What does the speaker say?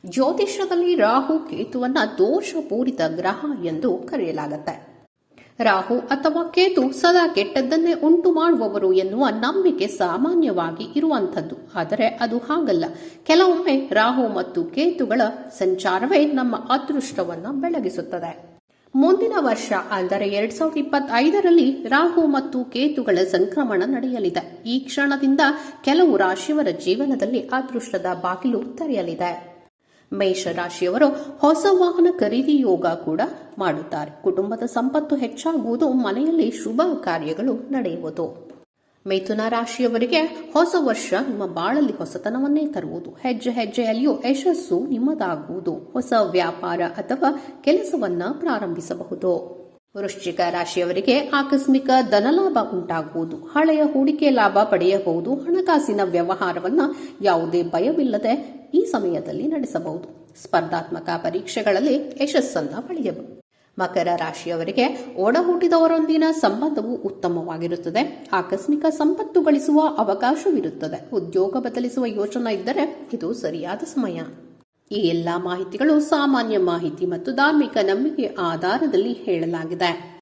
ಜ್ಯೋತಿಷ್ಯದಲ್ಲಿ ರಾಹು ಕೇತುವನ್ನ ದೋಷಪೂರಿತ ಗ್ರಹ ಎಂದು ಕರೆಯಲಾಗುತ್ತೆ. ರಾಹು ಅಥವಾ ಕೇತು ಸದಾ ಕೆಟ್ಟದ್ದನ್ನೇ ಉಂಟು ಮಾಡುವವರು ಎನ್ನುವ ನಂಬಿಕೆ ಸಾಮಾನ್ಯವಾಗಿ ಇರುವಂಥದ್ದು. ಆದರೆ ಅದು ಹಾಗಲ್ಲ. ಕೆಲವೊಮ್ಮೆ ರಾಹು ಮತ್ತು ಕೇತುಗಳ ಸಂಚಾರವೇ ನಮ್ಮ ಅದೃಷ್ಟವನ್ನು ಬೆಳಗಿಸುತ್ತದೆ. ಮುಂದಿನ ವರ್ಷ ಅಂದರೆ 2025ರಲ್ಲಿ ರಾಹು ಮತ್ತು ಕೇತುಗಳ ಸಂಕ್ರಮಣ ನಡೆಯಲಿದೆ. ಈ ಕ್ಷಣದಿಂದ ಕೆಲವು ರಾಶಿಯವರ ಜೀವನದಲ್ಲಿ ಅದೃಷ್ಟದ ಬಾಗಿಲು ತೆರೆಯಲಿದೆ. ಮೇಷ ರಾಶಿಯವರು ಹೊಸ ವಾಹನ ಖರೀದಿ ಯೋಗ ಕೂಡ ಮಾಡುತ್ತಾರೆ. ಕುಟುಂಬದ ಸಂಪತ್ತು ಹೆಚ್ಚಾಗುವುದು, ಮನೆಯಲ್ಲಿ ಶುಭ ಕಾರ್ಯಗಳು ನಡೆಯುವುದು. ಮಿಥುನ ರಾಶಿಯವರಿಗೆ ಹೊಸ ವರ್ಷ ನಿಮ್ಮ ಬಾಳಲ್ಲಿ ಹೊಸತನವನ್ನೇ ತರುವುದು. ಹೆಜ್ಜೆ ಹೆಜ್ಜೆಯಲ್ಲಿಯೂ ಯಶಸ್ಸು ನಿಮ್ಮದಾಗುವುದು. ಹೊಸ ವ್ಯಾಪಾರ ಅಥವಾ ಕೆಲಸವನ್ನ ಪ್ರಾರಂಭಿಸಬಹುದು. ವೃಶ್ಚಿಕ ರಾಶಿಯವರಿಗೆ ಆಕಸ್ಮಿಕ ಧನಲಾಭ ಉಂಟಾಗುವುದು. ಹಳೆಯ ಹೂಡಿಕೆ ಲಾಭ ಪಡೆಯಬಹುದು. ಹಣಕಾಸಿನ ವ್ಯವಹಾರವನ್ನ ಯಾವುದೇ ಭಯವಿಲ್ಲದೆ ಈ ಸಮಯದಲ್ಲಿ ನಡೆಸಬಹುದು. ಸ್ಪರ್ಧಾತ್ಮಕ ಪರೀಕ್ಷೆಗಳಲ್ಲಿ ಯಶಸ್ಸನ್ನ ಪಡೆಯಬಹುದು. ಮಕರ ರಾಶಿಯವರಿಗೆ ಒಡಹುಟ್ಟಿದವರೊಂದಿನ ಸಂಬಂಧವು ಉತ್ತಮವಾಗಿರುತ್ತದೆ. ಆಕಸ್ಮಿಕ ಸಂಪತ್ತು ಗಳಿಸುವ ಅವಕಾಶವಿರುತ್ತದೆ. ಉದ್ಯೋಗ ಬದಲಿಸುವ ಯೋಚನೆ ಇದ್ದರೆ ಇದು ಸರಿಯಾದ ಸಮಯ. ಈ ಎಲ್ಲಾ ಮಾಹಿತಿಗಳು ಸಾಮಾನ್ಯ ಮಾಹಿತಿ ಮತ್ತು ಧಾರ್ಮಿಕ ನಂಬಿಕೆ ಆಧಾರದಲ್ಲಿ ಹೇಳಲಾಗಿದೆ.